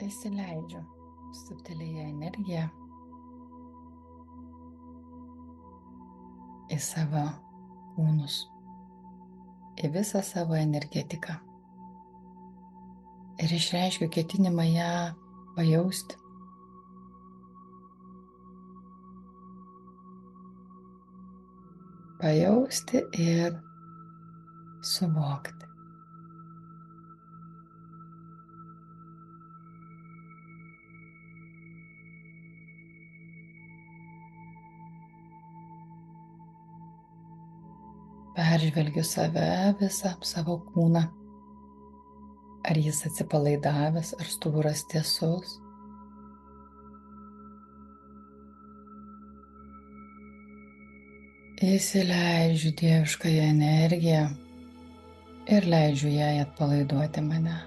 Įsileidžiu subtiliąją energiją į savo kūnus, į visą savo energetiką ir išreiškiu ketinimą ją pajausti. Pajausti ir suvokti. Peržvelgiu save, visą savo kūną. Ar jis atsipalaidavęs, ar stuburas tiesus. Įsileidžiu dieviškąją energiją ir leidžiu jai atpalaiduoti mane.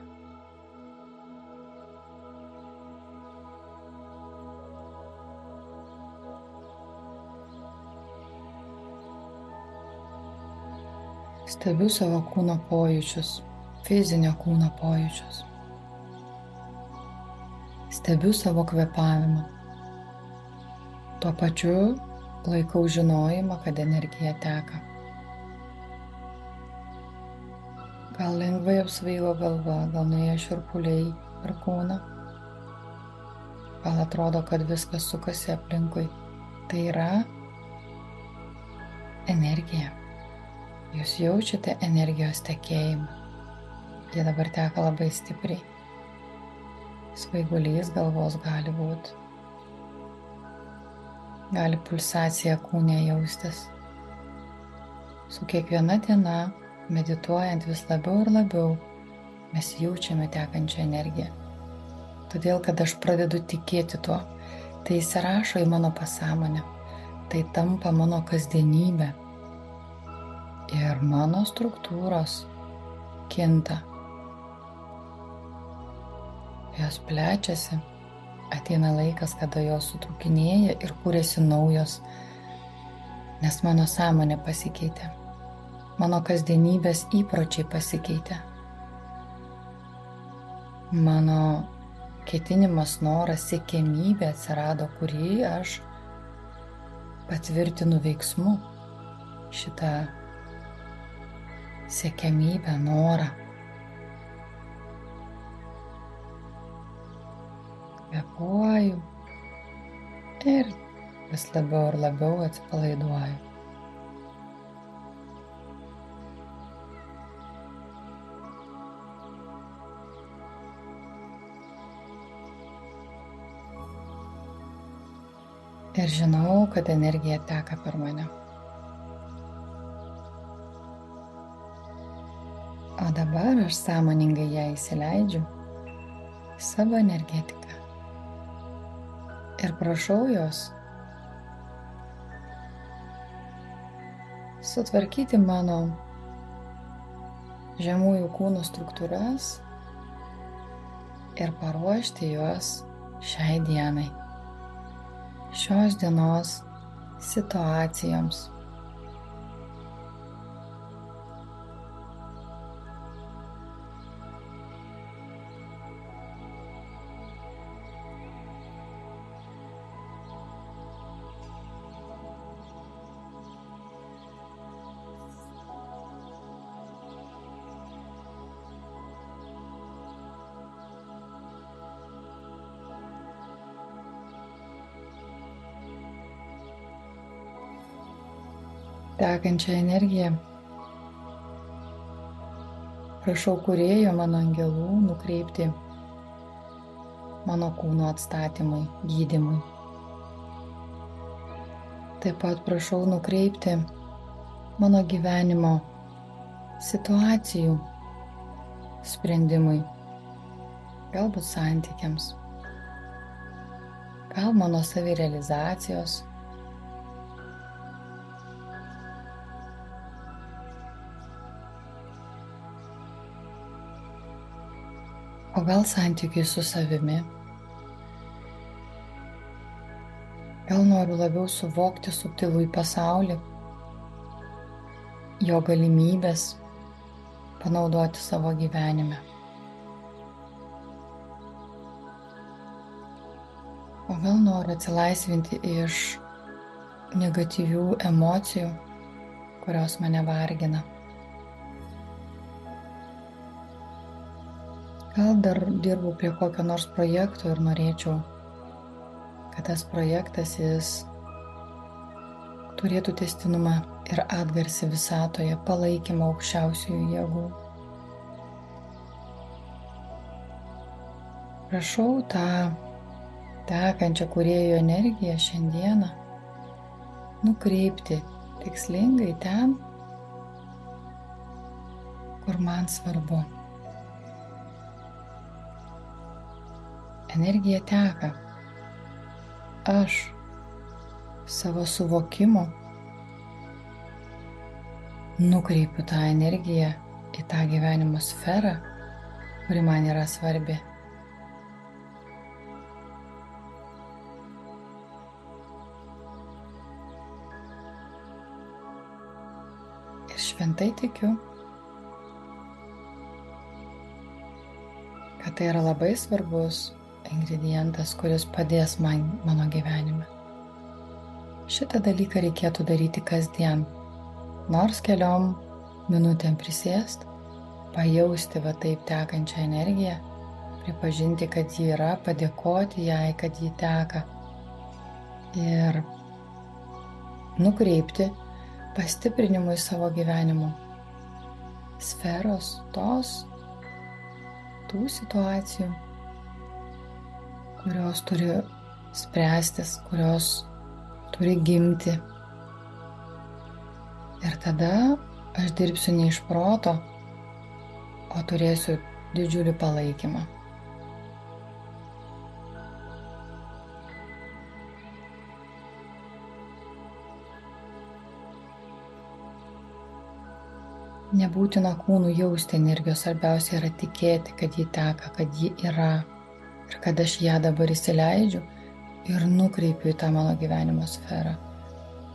Stebiu savo kūno pojūčius, fizinio kūno pojūčius. Stebiu savo kvėpavimą. Tuo pačiu laikau žinojimą, kad energija teka. Gal lengvai apsvaigo galva, gal nuėjo šiurpuliai per kūną. Gal atrodo, kad viskas sukasi aplinkui. Tai yra energija. Jūs jaučiate energijos tekėjimą. Jie dabar teka labai stipriai. Svaigulys galvos gali būti. Gali pulsacija kūne jaustis. Su kiekviena diena, medituojant vis labiau ir labiau, mes jaučiame tekančią energiją. Todėl, kad aš pradedu tikėti tuo, tai įsirašo į mano pasąmonę, tai tampa mano kasdienybė. Ir mano struktūros kinta. Jos plečiasi, ateina laikas, kada jos sutrūkinėja ir kūrėsi naujos, nes mano sąmonė pasikeitė. Mano kasdienybės įpročiai pasikeitė. Mano ketinimas, noras, siekiamybė atsirado, kurį aš patvirtinu veiksmu. Šitą siekiamybę, norą. Kvėpuoju ir vis labiau ir labiau atsipalaiduoju. Ir žinau, kad energija teka per mane. O dabar aš sąmoningai ją įsileidžiu į savo energetiką. Ir prašau jos sutvarkyti mano žemųjų kūnų struktūras ir paruošti juos šiai dienai, šios dienos situacijoms. Tekančią energiją prašau kūrėjo mano angelų nukreipti mano kūno atstatymui, gydymui. Taip pat prašau nukreipti mano gyvenimo situacijų sprendimui, galbūt santykiams, gal mano savirealizacijos. O gal santykiai su savimi? Gal noriu labiau suvokti subtilųjį pasaulį, jo galimybės panaudoti savo gyvenime. O gal noriu atsilaisvinti iš negatyvių emocijų, kurios mane vargina. Gal dar dirbu prie kokio nors projekto ir norėčiau, kad tas projektas jis turėtų tęstinumą ir atgarsį visatoje, palaikymą aukščiausiųjų jėgų. Prašau tą tekančią kūrėjo energiją šiandieną nukreipti tikslingai ten, kur man svarbu. Energija teka. Aš savo suvokimu nukreipiu tą energiją į tą gyvenimo sferą, kuri man yra svarbi. Ir šventai tikiu, kad tai yra labai svarbus ingredientas, kuris padės man mano gyvenime. Šitą dalyką reikėtų daryti kasdien, nors keliom minutėm prisėst, pajausti va taip tekančią energiją, pripažinti, kad ji yra, padėkoti jai, kad ji teka ir nukreipti pastiprinimui savo gyvenimo sferos tų situacijų, kurios turi spręstis, kurios turi gimti. Ir tada aš dirbsiu ne iš proto, o turėsiu didžiulį palaikymą. Nebūtina kūnų jausti energijos, svarbiausia yra tikėti, kad ji teka, kad ji yra ir kad aš ją dabar įsileidžiu ir nukreipiu į tą mano gyvenimo sferą,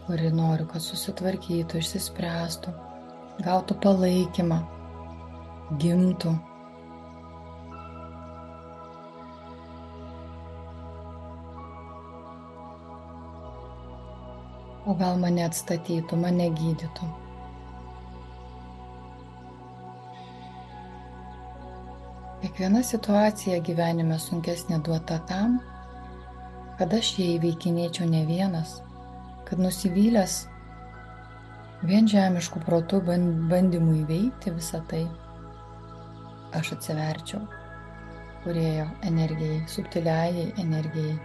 kuri noriu, kad susitvarkytų, išsispręstų, gautų palaikymą, gimtų. O gal mane atstatytų, mane gydytų. Kiekviena situacija gyvenime sunkesnė duota tam, kad aš ją įveikinėčiau ne vienas, kad nusivylęs vien žemiškų protų bandymų įveikti visą tai, aš atsiverčiau kūrėjo energijai, subtiliajai energijai,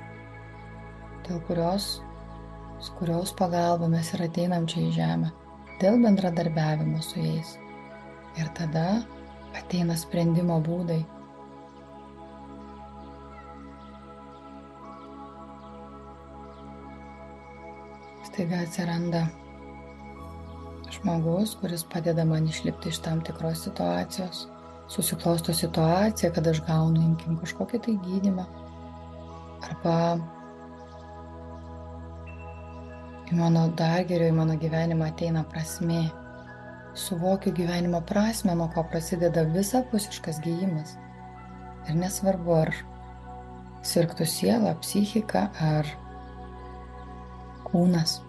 dėl kurios pagalba mes ir ateinam čia į žemę, dėl bendradarbiavimo su jais. Ir tada ateina sprendimo būdai. Staiga atsiranda žmogus, kuris padeda man išlipti iš tam tikros situacijos. Susiklosto situacija, kad aš gaunu, imkim, kažkokį tai gydymą. Arba dar geriau į mano gyvenimą ateina prasmė. Suvokiu gyvenimo prasmę, nuo ko prasideda visapusiškas gijimas. Ir nesvarbu, ar sirgtų siela, psichika ar kūnas.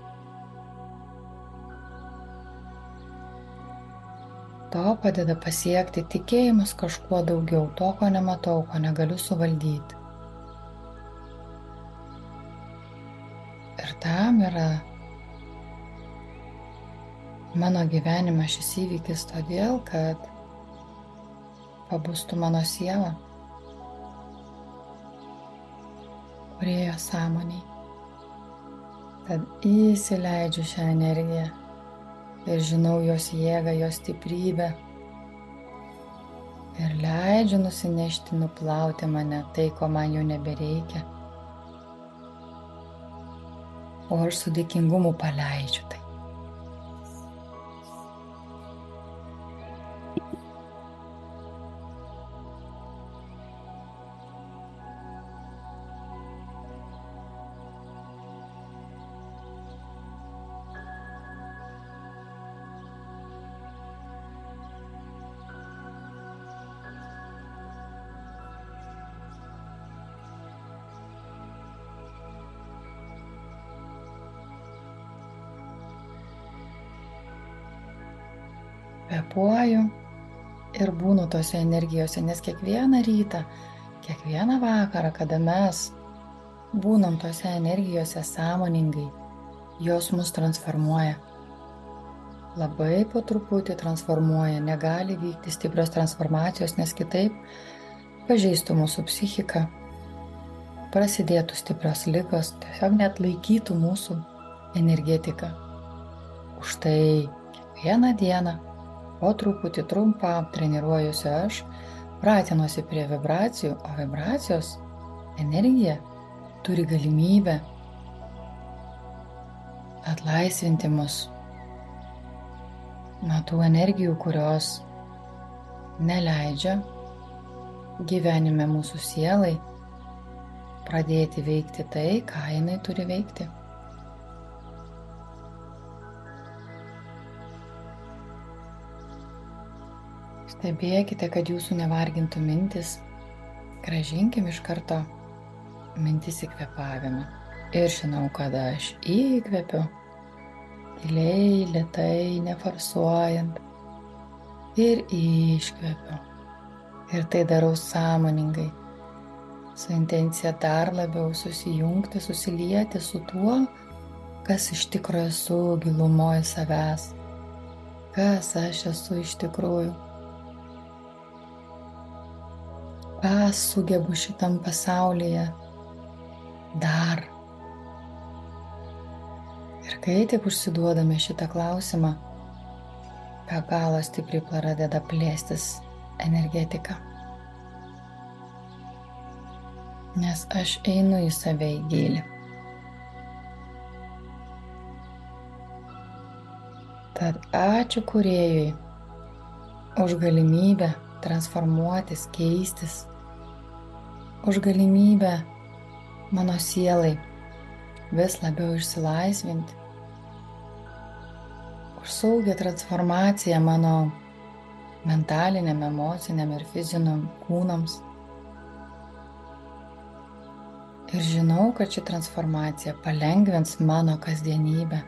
To padeda pasiekti tikėjimas kažkuo daugiau, to, ko nematau, ko negaliu suvaldyti. Ir tam yra mano gyvenime šis įvykis todėl, kad pabustų mano siela, kūrėjo sąmoniai. Tad įsileidžiu šią energiją ir žinau jos jėgą, jos stiprybę ir leidžiu nusinešti, nuplauti mane tai, ko man jau nebereikia. O aš su dėkingumu paleidžiu tai. Kvėpuoju ir būnu tose energijose, nes kiekvieną rytą, kiekvieną vakarą, kada mes būnam tose energijose sąmoningai, jos mus transformuoja. Labai po truputį transformuoja, negali vykti stiprios transformacijos, nes kitaip pažeistų mūsų psichiką, prasidėtų stiprios ligos, tiesiog net laikytų mūsų energetiką. Užtai kiekvieną dieną po truputį trumpam treniruojuosi aš, pratinuosi prie vibracijų, o vibracijos energija turi galimybę atlaisvinti mus nuo tų energijų, kurios neleidžia gyvenime mūsų sielai pradėti veikti tai, ką jinai turi veikti. Stebėkite, kad jūsų nevargintų mintis. Grąžinkim iš karto mintis į kvėpavimą. Ir žinau, kad aš įkvepiu, giliai, lėtai, neforsuojant. Ir iškvepiu. Ir tai darau sąmoningai, su intencija dar labiau susijungti, susilieti su tuo, kas iš tikrųjų esu gilumoje savęs. Kas aš esu iš tikrųjų. Ką sugebu šitam pasaulyje dar. Ir kai tik užsiduodame šitą klausimą, be galo stipriai pradeda plėstis energetika. Nes aš einu į save į gilį. Tad ačiū Kūrėjui už galimybę transformuotis, keistis, už galimybę mano sielai vis labiau išsilaisvinti, už saugią transformaciją mano mentaliniam, emociniam ir fiziniam kūnams. Ir žinau, kad ši transformacija palengvins mano kasdienybę,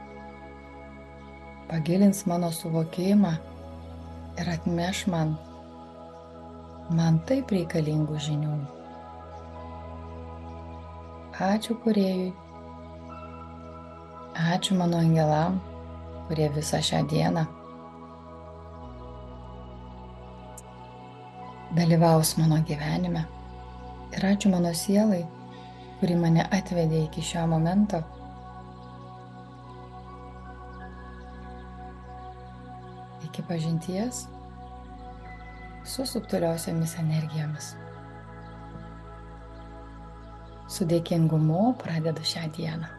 pagilins mano suvokimą ir atneš man taip reikalingų žinių. Ačiū Kūrėjui, ačiū mano angelam, kurie visą šią dieną dalyvaus mano gyvenime. Ir ačiū mano sielai, kuri mane atvedė iki šio momento. Iki pažinties su subtiliosiamis energijomis. Su dėkingumu pradedu šią dieną.